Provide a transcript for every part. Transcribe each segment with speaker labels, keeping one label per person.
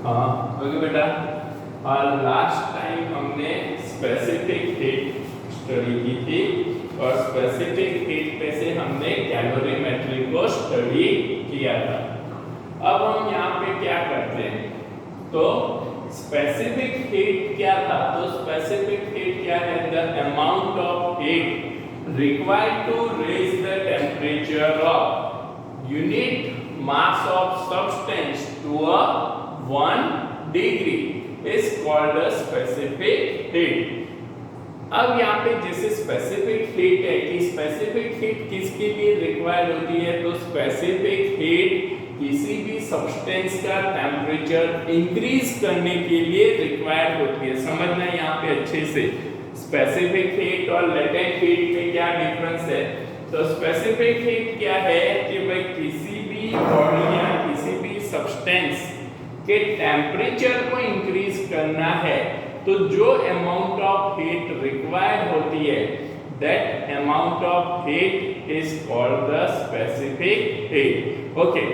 Speaker 1: हाँ ओके बेटा। और लास्ट टाइम हमने स्पेसिफिक हीट स्टडी की थी और स्पेसिफिक हीट पे से हमने कैलोरीमेट्री को स्टडी किया था। अब हम यहाँ पे क्या करते हैं, तो स्पेसिफिक हीट क्या था, तो स्पेसिफिक हीट क्या है, the amount of heat required to raise the temperature of unit mass of substance to a 1 degree is called a specific heat। अब यहाँ पे जैसे स्पेसिफिक हीट है कि स्पेसिफिक हीट किसके लिए रिक्वायर्ड होती है, तो स्पेसिफिक हीट किसी भी सब्सटेंस का टेम्परेचर इंक्रीज करने के लिए रिक्वायर्ड होती है। समझना यहाँ पे अच्छे से, स्पेसिफिक हीट और लेटेंट हीट में क्या डिफरेंस है। तो स्पेसिफिक हीट क्या है कि भाई किसी भी बॉडी या किसी भी सब्सटेंस के टेम्परेचर को इंक्रीज करना है तो जो अमाउंट ऑफ हीट रिक्वायर्ड होती है, that amount of heat is called the specific heat. Okay,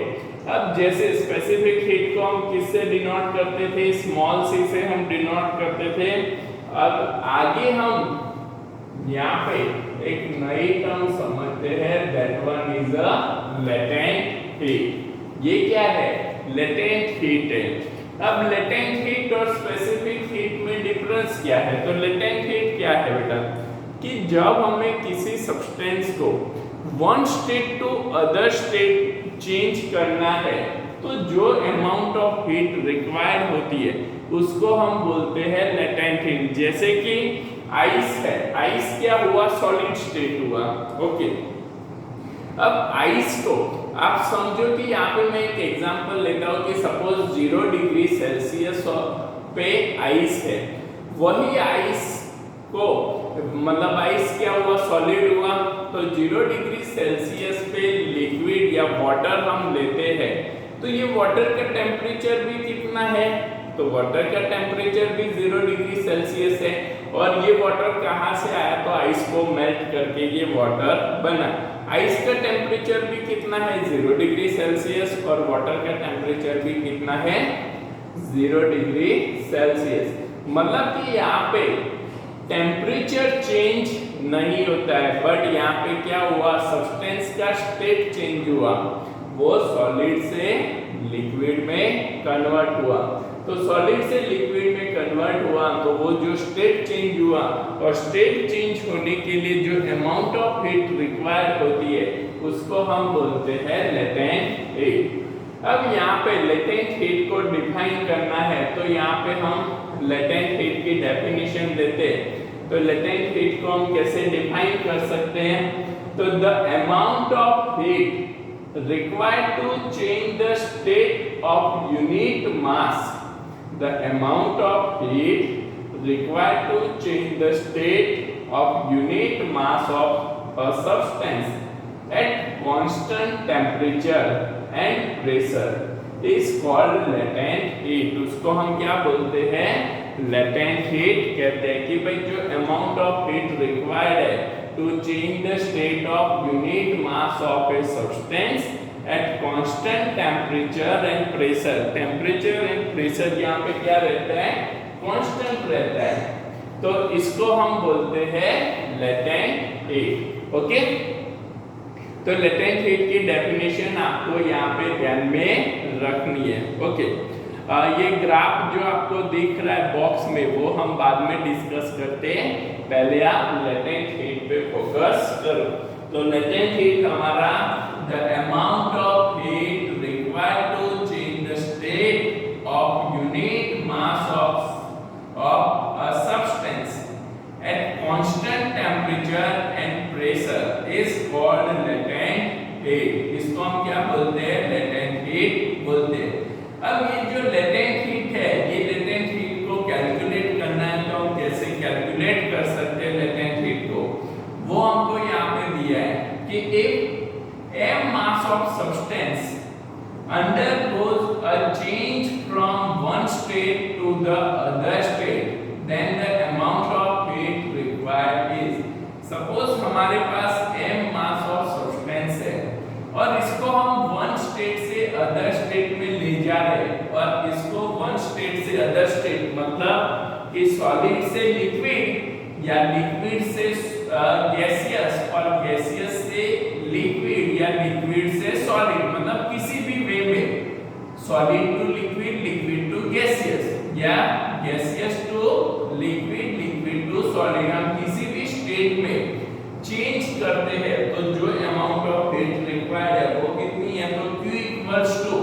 Speaker 1: अब जैसे स्पेसिफिक हीट को हम किससे डिनोट करते थे, स्मॉल सी से हम डिनोट करते थे। अब आगे हम यहाँ पे एक नई टर्म समझते हैं, that one is a latent heat. ये क्या है, लेटेंट हीट है। अब लेटेंट हीट और स्पेसिफिक हीट में डिफरेंस क्या है, तो लेटेंट हीट क्या है बेटा, कि जब हमें किसी सब्सटेंस को one state to other state change करना है तो जो अमाउंट ऑफ हीट रिक्वायर्ड होती है उसको हम बोलते हैं लेटेंट हीट। जैसे कि आइस है, आइस क्या हुआ, सॉलिड स्टेट हुआ। ओके, अब आइस को आप समझो कि यहाँ पे मैं एक एग्जांपल लेता हूँ कि सपोज 0 डिग्री सेल्सियस पे आइस है, वही आइस को मतलब आइस क्या हुआ, सॉलिड हुआ, तो 0 डिग्री सेल्सियस पे लिक्विड या वाटर हम लेते हैं तो ये वाटर का टेम्परेचर भी कितना है, तो वाटर का टेम्परेचर भी 0 डिग्री सेल्सियस है। और ये वाटर कहाँ से आया, तो आइस को मेल्ट करके ये वाटर बना। आइस का टेम्परेचर भी कितना है, 0 डिग्री सेल्सियस, और वाटर का टेम्परेचर भी कितना है, 0 डिग्री सेल्सियस। मतलब कि यहाँ पे टेम्परेचर चेंज नहीं होता है, बट यहाँ पे क्या हुआ, सब्सटेंस का स्टेट चेंज हुआ, वो सॉलिड से लिक्विड में कन्वर्ट हुआ। तो सॉलिड से लिक्विड में कन्वर्ट हुआ तो वो जो स्टेट चेंज हुआ, और स्टेट चेंज होने के लिए जो अमाउंट ऑफ हीट रिक्वायर्ड होती है उसको हम बोलते हैं लेटेंट हीट। अब यहाँ पे लेटेंट हीट को डिफाइन करना है तो यहाँ पे हम लेटेंट हीट की डेफिनेशन देते हैं। तो लेटेंट हीट को हम कैसे डिफाइन कर सकते हैं, तो the amount of heat required to change the state of unit mass, the amount of heat required to change the state of unit mass of a substance at constant temperature and pressure is called latent heat। उसको हम क्या बोलते हैं, latent heat कहते हैं कि भाई जो amount of heat required है to change the state of unit mass of a substance at constant temperature and pressure। temperature and pressure यहाँ पे क्या रहता है, constant रहता है, तो इसको हम बोलते हैं latent heat। ओके, तो latent heat की डेफिनेशन आपको यहाँ पे ध्यान में रखनी है। ओके, ये ग्राफ जो आपको दिख रहा है बॉक्स में वो हम बाद में डिस्कस करते हैं, पहले आप लेटेंट हीट पे फोकस करो। तो लेटेंट हीट हमारा the amount of heat required to change the state of unit mass of a substance at constant temperature and pressure is called latent heat. इसको हम क्या बोलते हैं, लेटेंट हीट बोलते हैं। अब ये जो लेटेंट हीट है, ये लेटेंट हीट को कैलकुलेट करना है तो हम कैसे कैलकुलेट कर सकते हैं लेटेंट हीट को, वो हमको यहाँ पे दिया है कि if m mass of substance undergoes a change from one state to the other state, then the amount of heat required is, suppose हमारे पास m mass of substance है और इसको हम वन स्टेट से अदर स्टेट में ले जा रहे हैं और इसको वन स्टेट से अदर स्टेट, मतलब कि सॉलिड से लिक्विड या लिक्विड से गैसियस और गैसियस से लिक्विड या लिक्विड से सॉलिड, मतलब किसी भी वे में solid to liquid, liquid to gaseous या gaseous to liquid, liquid to solid, हम किसी भी स्टेट में चेंज करते हैं तो जो अमाउंट ऑफ हीट रिक्वायर्ड है वो कितनी है, तो Q इक्वल्स टू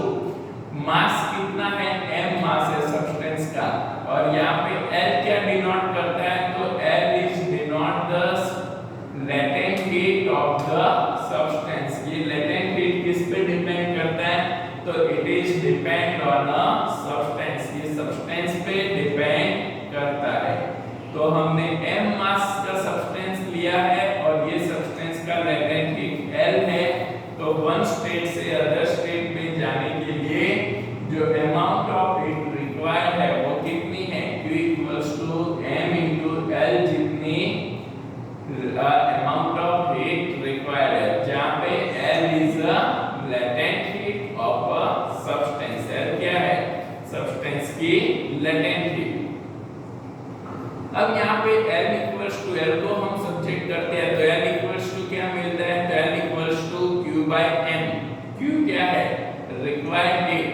Speaker 1: मास कितना है, m मास है सब्सटेंस का, और यहाँ पे L क्या डिनोट करता है, तो L is denote the latent heat of the substance. ये लेटेंट हीट किस पे डिपेंड करता है, तो it is depend on a substance, ये सब्सटेंस पे डिपेंड करता है। तो हमने m मास का सब्सटेंस लिया है और ये सब्सटेंस का लेटेंट हीट L है, तो वन स्टेट से अदर स्टेट में जाने के लिए जो अमाउंट ऑफ हीट रिक्वायर्ड है वो कितनी है, Q equals to m into L, जितनी अमाउंट ऑफ हीट रिक्वायर्ड है, जहाँ पे L is a latent heat of a substance. L क्या है, सब्सटेंस की लेटेंट हीट। अब यहाँ पे L इक्वल्स टू L को हम सब्जेक्ट करते हैं तो L इक्वल्स टू क्या मिलता है, तो L equals to Q by M। Q क्या है, रिक्वायर्ड हीट,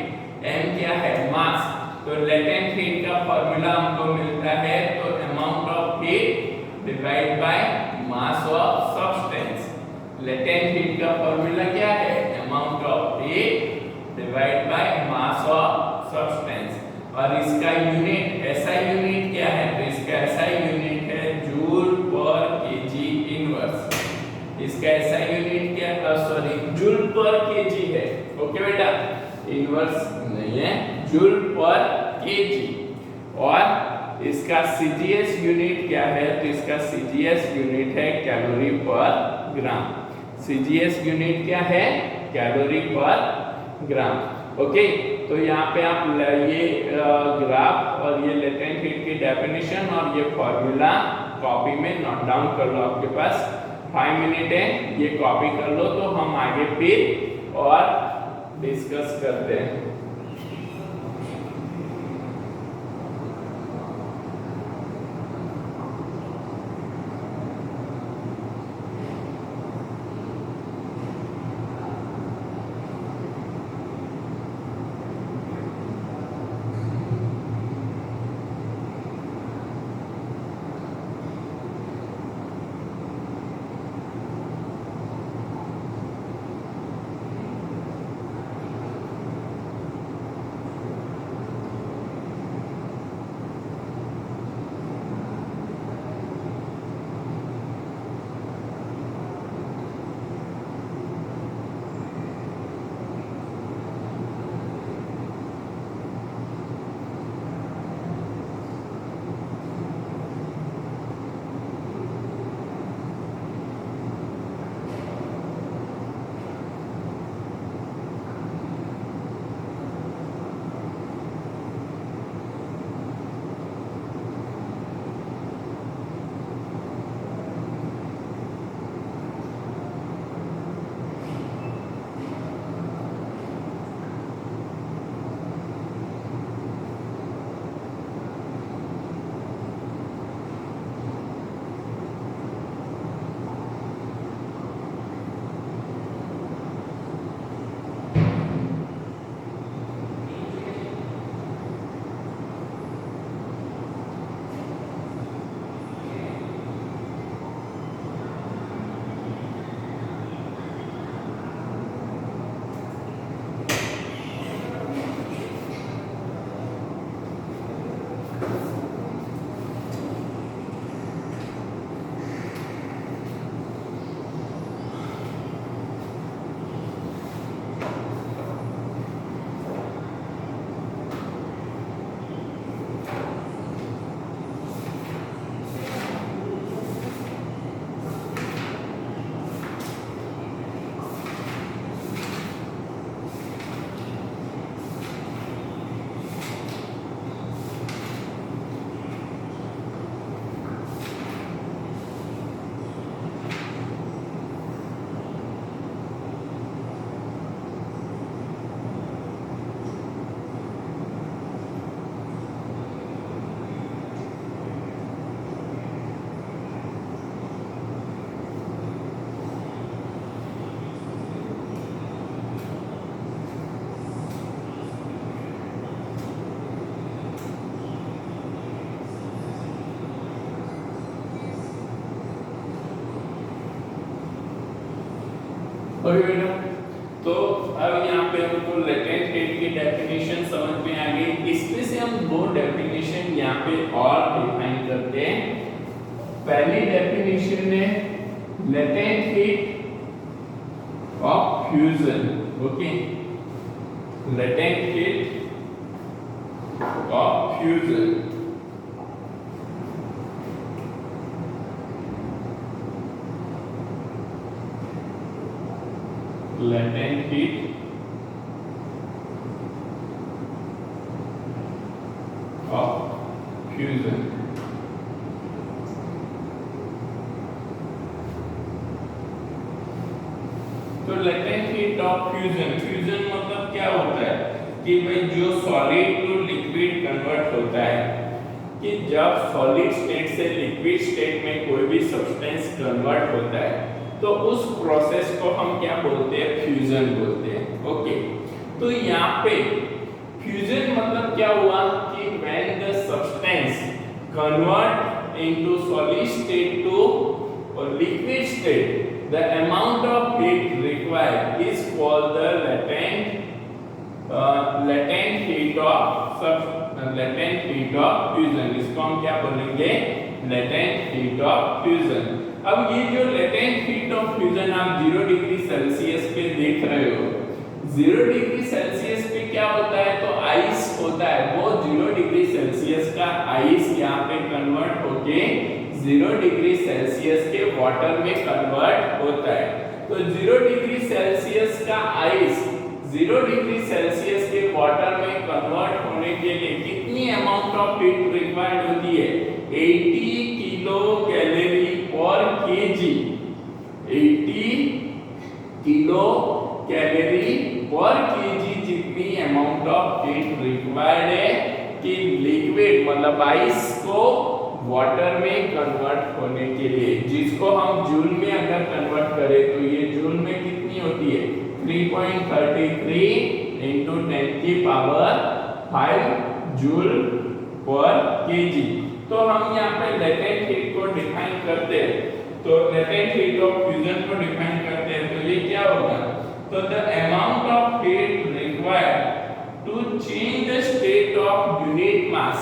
Speaker 1: M क्या है, मास। तो लेटेंट हीट का फॉर्मूला हमको मिलता है तो amount of heat divide by mass of substance. Latent heat का फॉर्मूला क्या है, amount of heat divide by mass of substance, और इसका यूनिट SI यूनिट क्या है, तो इसका SI यूनिट है जूल पर केजी इनवर्स। इसका SI यूनिट क्या है, सॉरी जूल पर केजी है, ओके बेटा, इनवर्स नहीं है, जूल पर केजी। और इसका CGS यूनिट क्या है, तो इसका CGS यूनिट है कैलोरी पर ग्राम। CGS यूनिट क्या है, कैलोरी पर ग्राम, ओके। तो यहाँ पे आप ये ग्राफ और ये लेटेंट हीट की डेफिनेशन और ये फॉर्मूला कॉपी में नोट डाउन कर लो, आपके पास 5 मिनट है, ये कॉपी कर लो, तो हम आगे फिर और डिस्कस करते हैं। ओके बेटा, तो अब यहाँ पे हमको लेटेंट हीट की डेफिनेशन समझ में आ गई। इसमें से हम दो डेफिनेशन यहाँ पे और डिफाइन करते हैं। पहली डेफिनेशन है latent heat of fusion. Okay, latent heat of fusion. latent heat of fusion। तो latent heat of fusion, fusion मतलब क्या होता है कि भाई जो सॉलिड टू लिक्विड कन्वर्ट होता है, कि जब सॉलिड स्टेट से लिक्विड स्टेट में कोई भी सब्सटेंस कन्वर्ट होता है तो उस प्रोसेस को हम क्या बोलते हैं, फ्यूजन बोलते हैं। ओके, तो यहाँ पे फ्यूजन मतलब क्या हुआ कि when the substance convert into solid state to liquid state, the amount of heat required is called the latent heat of fusion। इसको हम क्या बोलेंगे, latent heat of fusion। अब ये जो लेटेंट हीट ऑफ फ्यूजन आप 0 डिग्री सेल्सियस पे देख रहे हो, 0 डिग्री सेल्सियस पे क्या होता है, तो आइस होता है, वो 0 डिग्री सेल्सियस का आइस यहाँ पे कन्वर्ट होके 0 डिग्री सेल्सियस के वाटर में कन्वर्ट होता है। तो 0 डिग्री सेल्सियस का आइस 0 डिग्री सेल्सियस के वाटर में कन्वर्ट होने के लिए कितनी अमाउंट ऑफ हीट रिक्वायर्ड होती है, 80 किलो कैलोरी पर केजी। 80 किलो कैलोरी पर केजी जितनी अमाउंट ऑफ हीट रिक्वायर्ड है कि लिक्विड मतलब आइस को वाटर में कन्वर्ट होने के लिए, जिसको हम जूल में अगर कन्वर्ट करें तो ये जूल में कितनी होती है, 3.33 into 10 की पावर 5 जूल पर केजी। तो हम यहाँ पे लेटेंट हीट को डिफाइन करते हैं, तो लेटेंट हीट ऑफ फ्यूजन को डिफाइन करते हैं, तो ये क्या होगा, तो the amount of heat required to change the state of unit mass.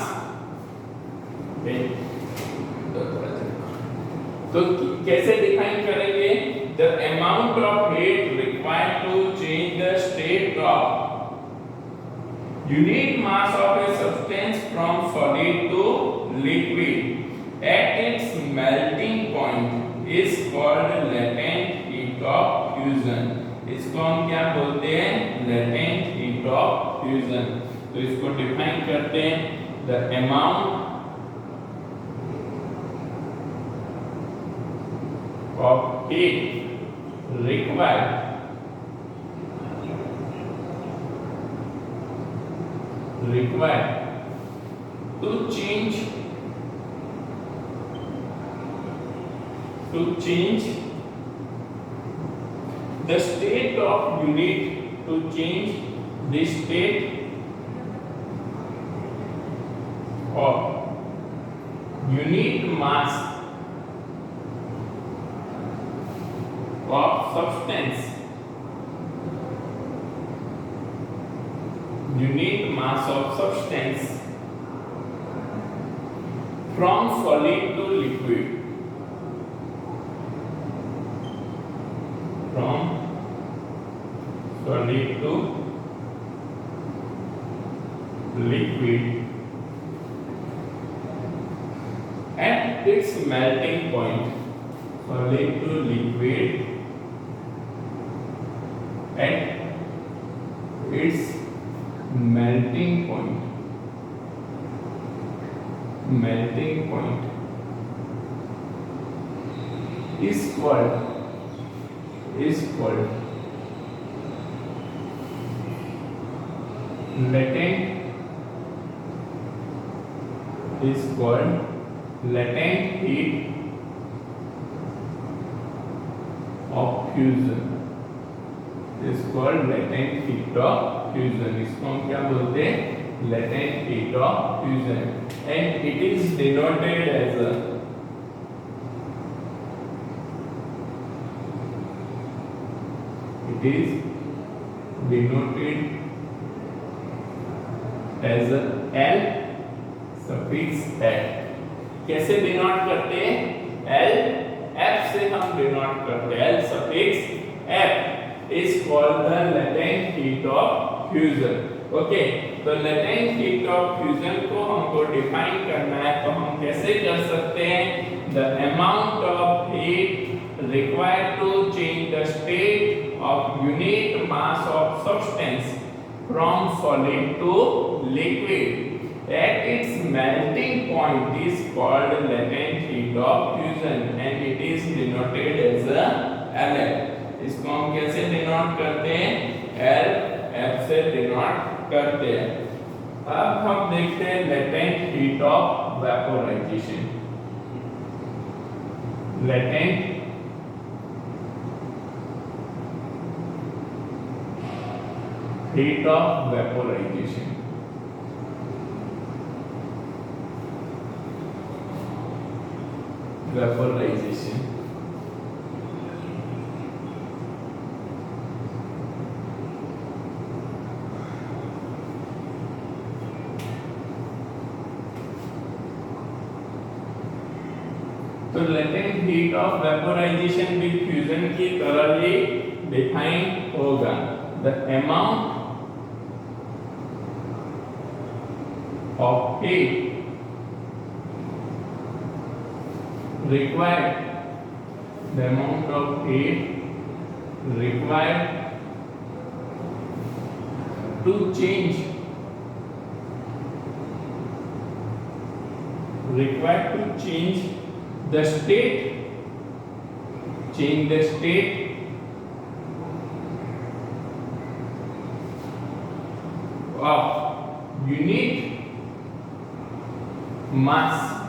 Speaker 1: तो कैसे डिफाइन करेंगे, the amount of heat required to change the state of unit mass of a substance from solid to liquid at its melting point is called latent heat of fusion। इसको हम क्या बोलते हैं, latent heat of fusion। तो इसको define करते हैं, the amount of heat required to change the state of unit, to change the state of unit mass of substance, unit mass of substance from solid to liquid, from solid to liquid at its melting point, solid to liquid at its melting point is called latent heat of fusion, is called latent heat of fusion। इसको हम क्या बोलते हैं, latent heat of fusion, and it is denoted as a is denoted as L suffix F. कैसे denote करते हैं? L F से हम डिनोट करते हैं. L suffix F is called the latent heat of fusion. Okay, तो latent heat of fusion को हमको डिफाइन करना है, तो हम कैसे कर सकते हैं? The amount of heat required to change the state of unit mass of substance from solid to liquid at its melting point is called latent heat of fusion and it is denoted as a LF. इसको हम कैसे denote करते हैं? L F से denote करते हैं. अब हम देखते हैं latent heat of vaporization. Latent heat of vaporization. Vaporization. तो latent heat of vaporization भी फ्यूजन की तरह ही डिफाइन होगा. The amount of heat required, the amount of heat required to change the state of unit mass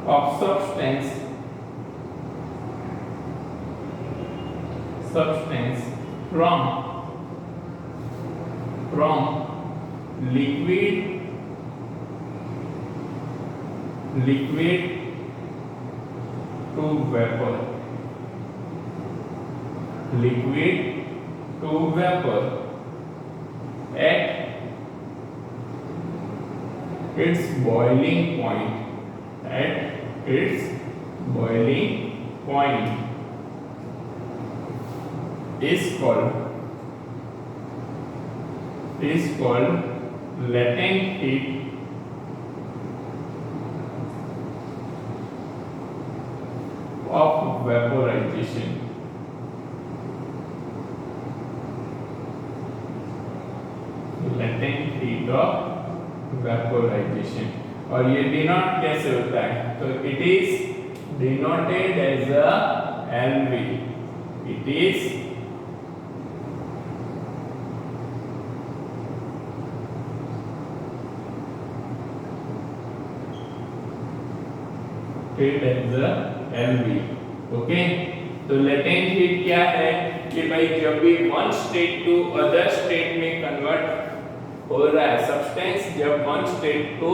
Speaker 1: of substance from liquid to vapor at its boiling point is called latent heat of vaporization. Latent heat of vaporization. और ये denote कैसे होता है? तो it is denoted as a LV. It is as a LV. Okay, तो latent heat क्या है कि भाई जब भी one state to other state में कन्वर्ट हो रहा है सब्सटेंस, जब one state to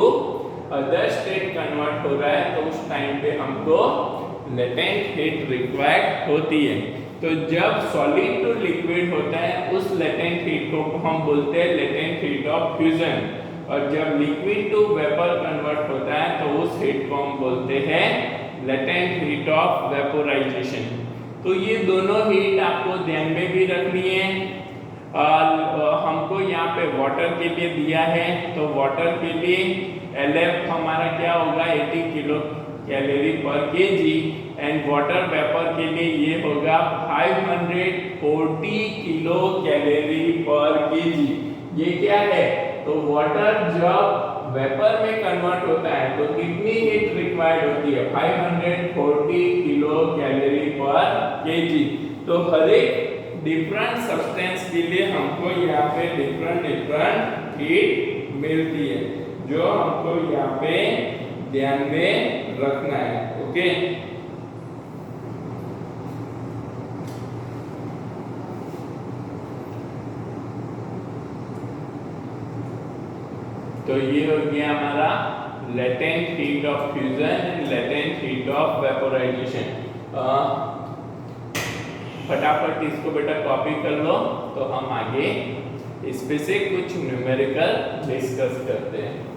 Speaker 1: other state convert हो रहा है तो उस टाइम पे हमको लेटेंट हीट रिक्वायर्ड होती है. तो जब सॉलिड टू लिक्विड होता है उस लेटेंट हीट को हम बोलते हैं लेटेंट हीट ऑफ फ्यूजन, और जब लिक्विड टू वेपर कन्वर्ट होता है तो उस हीट को हम बोलते हैं लेटेंट हीट ऑफ वेपोराइजेशन. तो ये दोनों हीट आपको ध्यान में भी रखनी है. हमको यहाँ पे वाटर के लिए दिया है, तो वाटर के लिए LF हमारा क्या होगा 80 किलो कैलोरी पर केजी, एंड वाटर वेपर के लिए ये होगा 540 किलो कैलोरी पर केजी. ये क्या है? तो वाटर जब वेपर में कन्वर्ट होता है तो कितनी हीट रिक्वायर्ड होती है? 540 किलो कैलोरी पर केजी. तो हर एक डिफरेंट सब्सटेंस के लिए हमको यहाँ पे डिफरेंट हीट मिलती है, जो हमको यहाँ पे ध्यान में रखना है. ओके, तो ये हो गया हमारा latent heat of fusion and latent heat of vaporization. फटाफट इसको बेटा कॉपी कर लो, तो हम आगे इस पे से कुछ न्यूमेरिकल डिस्कस करते हैं।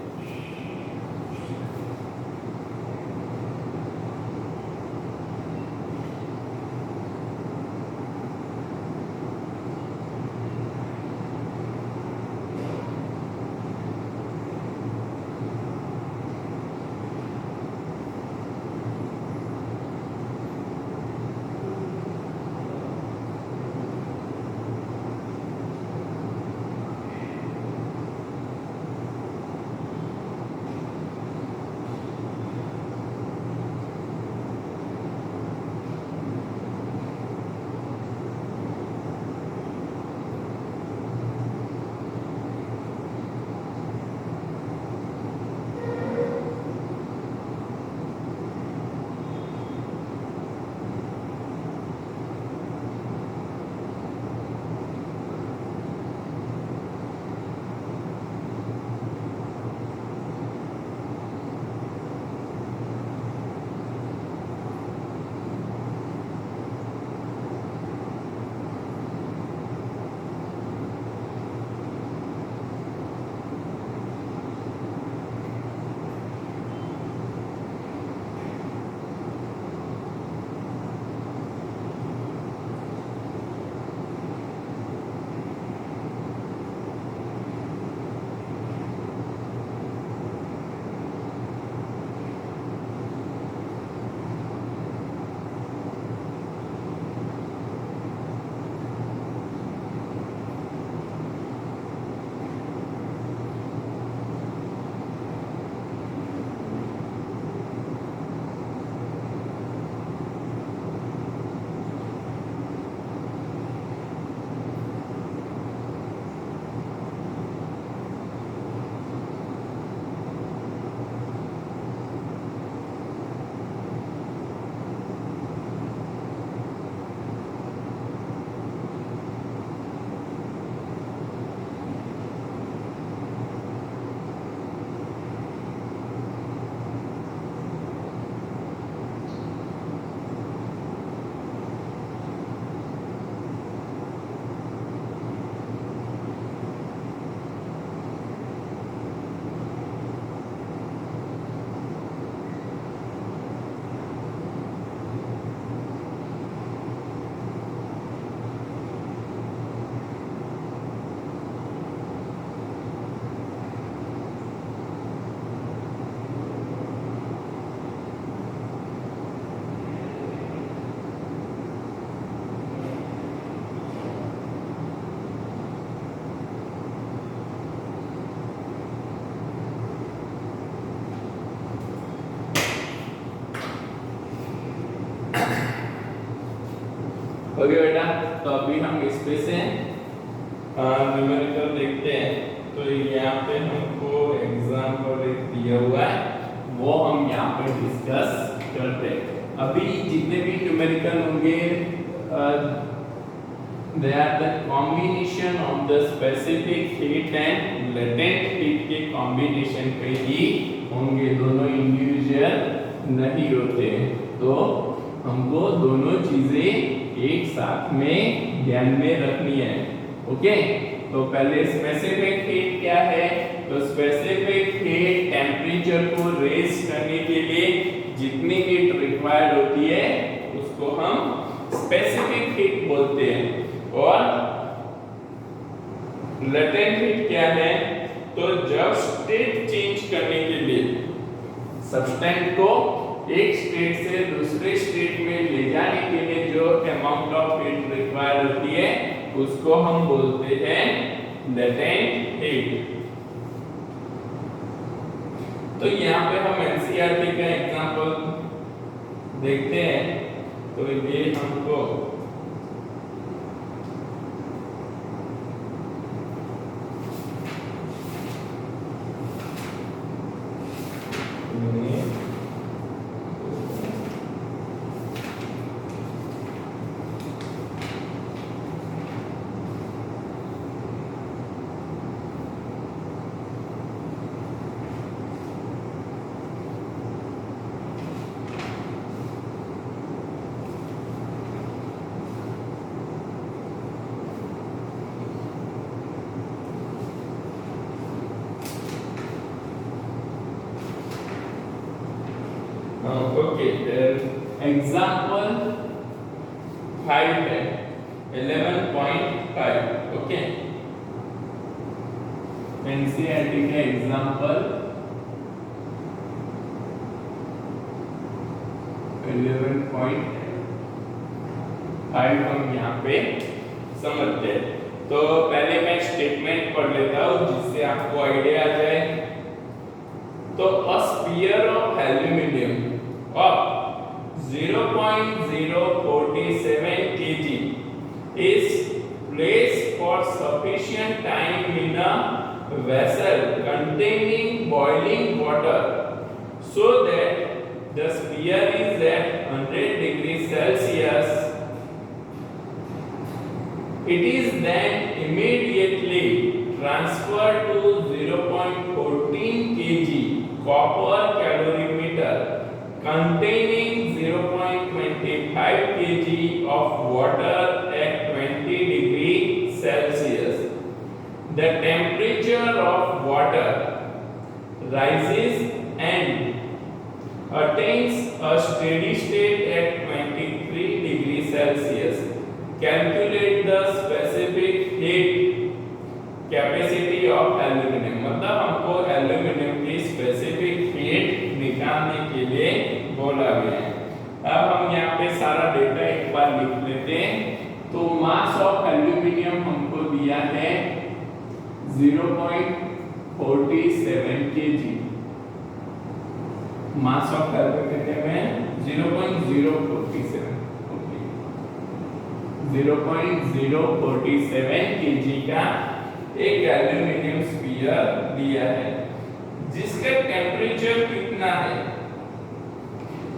Speaker 1: ओके बेटा, तो अभी हम इस पे से न्यूमेरिकल देखते हैं। तो यहाँ पे हमको एग्जाम्पल एक दिया हुआ है, वो हम यहाँ पे डिस्कस करते हैं। अभी जितने भी न्यूमेरिकल होंगे they are the combination of the specific heat and latent heat के combination पे ही होंगे, दोनों इंडिविजुअल नहीं होते। तो हमको दोनों चीजें एक साथ में ध्यान में रखनी है। ओके, तो पहले स्पेसिफिक हीट क्या है? तो स्पेसिफिक हीट टेम्परेचर को रेज करने के लिए जितनी हीट रिक्वायर्ड होती है उसको हम स्पेसिफिक हीट बोलते हैं। और लेटेंट हीट क्या है? तो जब स्टेट चेंज करने के लिए सब्सटेंस को एक स्टेट से दूसरे स्टेट में ले जाने के लिए जो अमाउंट ऑफ हीट रिक्वायर्ड होती है उसको हम बोलते हैं लेटेंट हीट। तो यहाँ पे हम एनसीईआरटी का एग्जांपल देखते हैं। तो ये हमको ओके, एग्जाम्पल 5 है 11.5। ओके, एनसीईआरटी का एग्जाम्पल 11.5 हम यहाँ पे समझते हैं। तो पहले मैं स्टेटमेंट पढ़ लेता हूँ जिससे आपको आइडिया आ जाए। तो a sphere of aluminium of 0.047 kg is placed for sufficient time in a vessel containing boiling water so that the sphere is at 100 degrees Celsius. It is then immediately transferred to 0.14 kg copper calorimeter containing 0.25 kg of water at 20 degrees Celsius. The temperature of water rises and attains a steady state at 23 degrees Celsius. Calculate the specific heat capacity of aluminum। मतलब हमको aluminium की specific heat निकालने के लिए बोला गया है। अब हम यहाँ पे सारा डेटा एक बार लिख लेते हैं। तो मास ऑफ एल्यूमिनियम हमको दिया है 0.47 kg। मास ऑफ एल्यूमिनियम है 0.047। 0.047 kg का एक एल्यूमिनियम स्फीयर दिया है जिसका टेम्परेचर कितना है।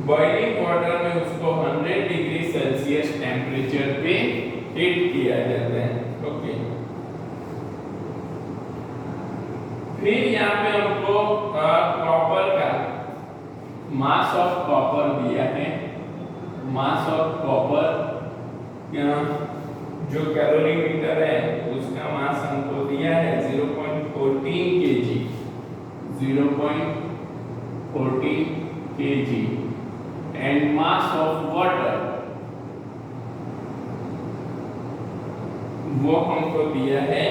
Speaker 1: बॉइलिंग वाटर में उसको 100 डिग्री सेल्सियस टेम्परेचर पे हीट किया जाता है। ओके, फिर यहाँ पे हमको कॉपर का मास ऑफ कॉपर दिया है। मास ऑफ कॉपर जो कैलोरीमीटर है उसका मास हमको दिया है 0.14 kg। 0.14 kg and mass of water वो हमको दिया है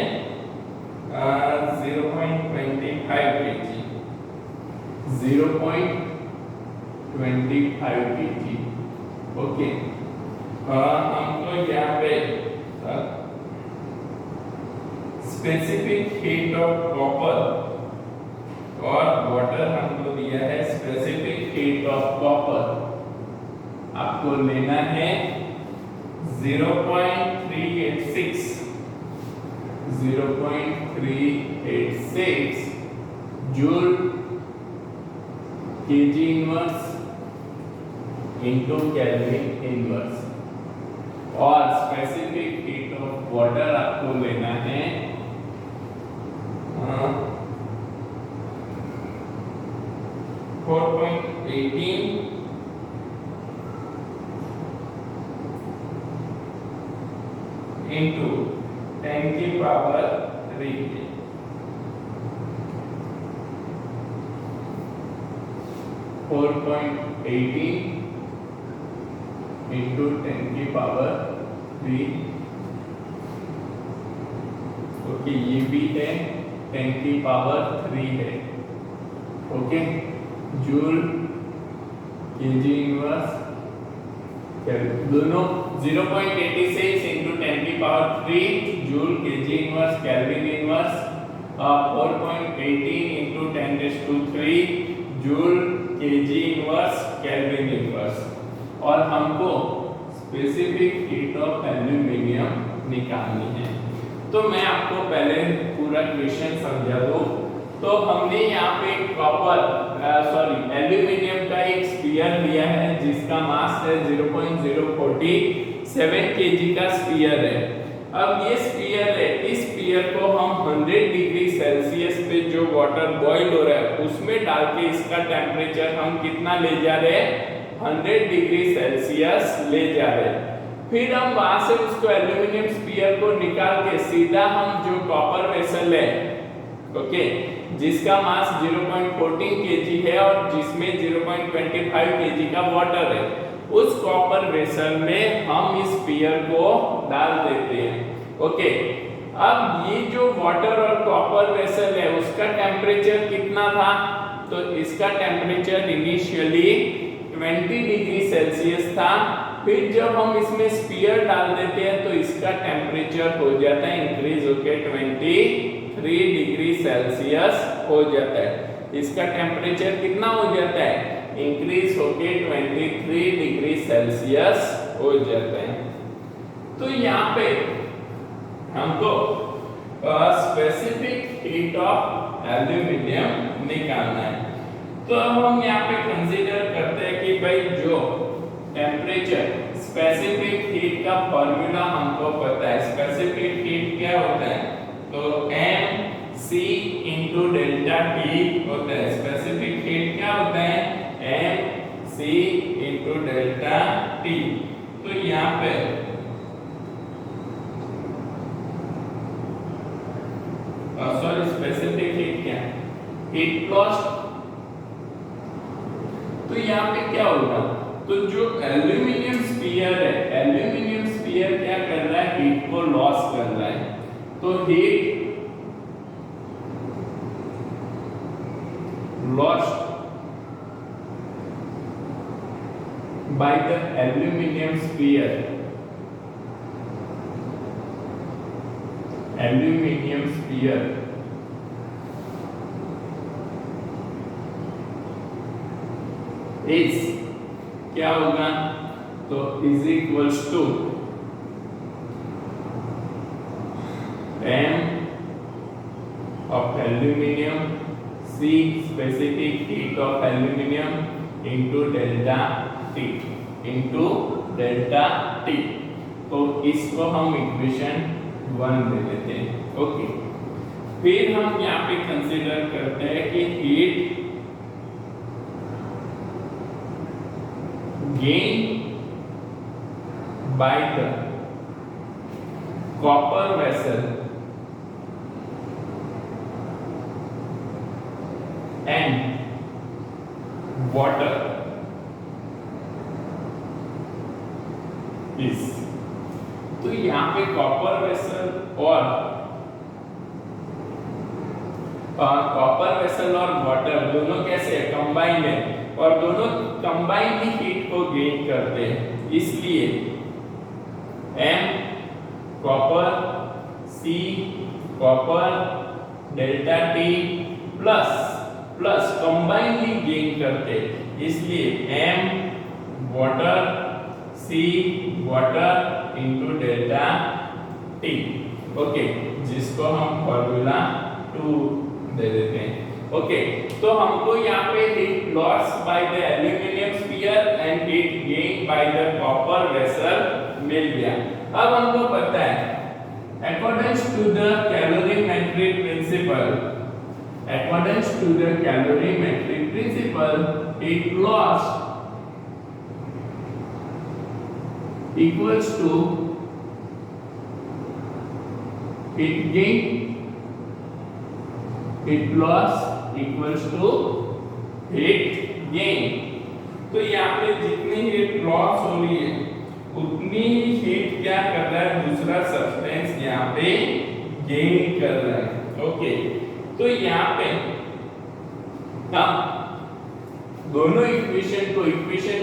Speaker 1: 0.25 kg। 0.25 kg। ओके, हमको यहाँ पे स्पेसिफिक हीट ऑफ कॉपर और वाटर हमको दिया है स्पेसिफिक हीट ऑफ कॉपर। आपको लेना है 0.386 joule KG inverse into kelvin inverse. और स्पेसिफिक हीट ऑफ वाटर आपको लेना है 4.18 into 10 की पावर 3। 4.18 into 10 की पावर 3। ओके, ये भी है 10 की पावर 3 है। ओके, जूल केजी इनवर्स दोनों 0.86 into 10 की power 3 joule KG inverse kelvin inverse 4.18 into 10⁻³ joule KG inverse kelvin inverse. और हमको स्पेसिफिक हीट ऑफ एल्यूमिनियम निकालनी है। तो मैं आपको पहले पूरा क्वेश्चन समझा दूं। तो हमने यहाँ पे एल्यूमिनियम का एक स्फीयर लिया है जिसका मास है 0.047 kg का स्फीयर है। अब ये स्फीयर है, इस स्फीयर को हम 100 डिग्री सेल्सियस पे जो वाटर बॉईल हो रहा है उसमें डाल के इसका टेम्परेचर हम कितना ले जा रहे हैं 100 डिग्री सेल्सियस ले जा रहे हैं। फिर हम वहां से उसको एल्यूमिनियम स्फीयर को निकाल के सीधा हम जो कॉपर वेसल है ओके, जिसका मास 0.14 kg है और जिसमें 0.25 kg का वाटर है, उस कॉपर वेसल में हम इस स्फीयर को डाल देते हैं। ओके, अब ये जो वाटर और कॉपर वेसल है उसका टेम्परेचर कितना था? तो इसका टेम्परेचर इनिशियली 20 डिग्री सेल्सियस था। फिर जब हम इसमें स्फीयर डाल देते हैं तो इसका टेम्परेचर हो जाता है इंक्रीज होके 23 डिग्री सेल्सियस हो जाता है। इसका टेम्परेचर कितना हो जाता है? इंक्रीज होके 23 डिग्री सेल्सियस हो जाता है। तो यहाँ पे हमको स्पेसिफिक हीट ऑफ एल्यूमिनियम निकालना है। तो अब हम यहाँ पे कंसीडर करते हैं कि भाई जो टेम्परेचर स्पेसिफिक हीट का फॉर्मूला हमको पता है। स्पेसिफिक हीट क्या होता है? तो mc into डेल्टा T होता है। स्पेसिफिक हीट क्या होता है? mc into delta T। तो यहाँ पे सॉरी, स्पेसिफिक हीट क्या है? Heat lost. तो यहाँ पे क्या होगा? तो जो एल्यूमिनियम स्फीयर है, एल्यूमिनियम स्फीयर क्या कर रहा है? हीट को लॉस कर रहा है। तो heat lost by the aluminum sphere, aluminum sphere is क्या होगा? तो is equals to m of aluminium, c specific heat of aluminium into delta T into delta T। तो इसको हम इक्वेशन 1 दे देते हैं। ओके, फिर हम यहाँ पे कंसीडर करते हैं कि heat gain by the copper vessel and water इस। तो यहाँ पे कॉपर वेसल और वाटर दोनों कैसे कंबाइंड है और दोनों कंबाइंड ही हीट को गेन करते हैं। इसलिए m copper, c copper, delta T plus combinedly gain करते हैं। इसलिए m water, C water into delta T। Okay, जिसको हम फॉर्मूला 2 दे देते हैं। ओके, तो हमको यहाँ पे heat loss by the aluminium sphere and heat gain by the copper vessel मिल गया। अब हमको पता है according to the calorimetric principle, heat loss equals to heat gain, heat loss equals to heat gain। तो यहाँ पे जितनी हीट लॉस हो रही है उतनी ही हीट क्या कर रहा है? दूसरा सब्सटेंस यहाँ पे गेन कर रहा है। ओके, तो यहाँ पे हम दोनों इक्वेशन को, इक्वेशन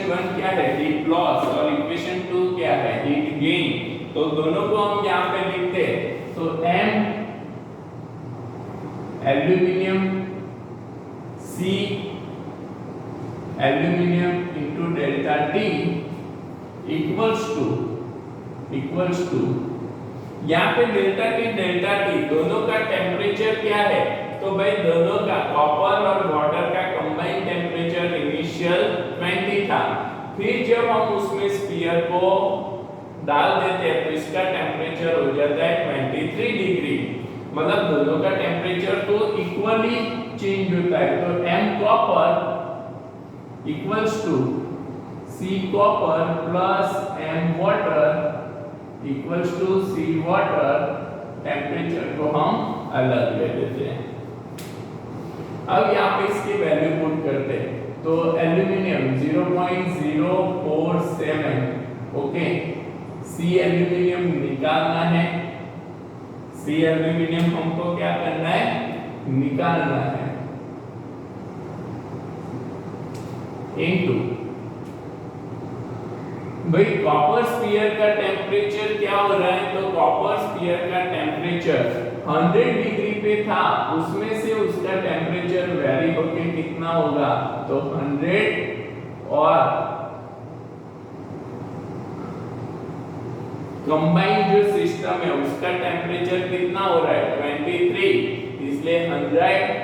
Speaker 1: 1 क्या है? हीट लॉस, और इक्वेशन 2 क्या है? Heat gain. तो दोनों को हम यहाँ पे लिखते हैं। तो m aluminium, c aluminium into delta T equals to यहाँ पे डेल्टा T दोनों का टेम्परेचर क्या है? तो भाई दोनों का, कॉपर और वाटर का कंबाइंड टेम्परेचर इनिशियल 20 था। फिर जब हम उसमें स्फीयर को डाल देते हैं तो इसका टेम्परेचर हो जाता है 23 डिग्री। मतलब दोनों का टेम्परेचर तो इक्वली चेंज होता है। तो m copper equals to c copper plus m water equals to c water. Temperature को हम अलग ले लेते हैं। अब यहाँ पे इसकी वैल्यू पुट करते हैं, तो एल्यूमिनियम 0.047, ओके, सी एल्यूमिनियम निकालना है, सी एल्यूमिनियम हमको क्या करना है, निकालना है, इनटू भाई कॉपर स्फीयर का टेम्परेचर क्या हो रहा है, तो कॉपर स्फीयर का टेम्परेचर 100 डिग्री पे था, उसमें से उसका टेम्परेचर वेरी होके कितना होगा, तो 100 और कंबाइंड जो सिस्टम है उसका टेम्परेचर कितना हो रहा है 23, इसलिए 100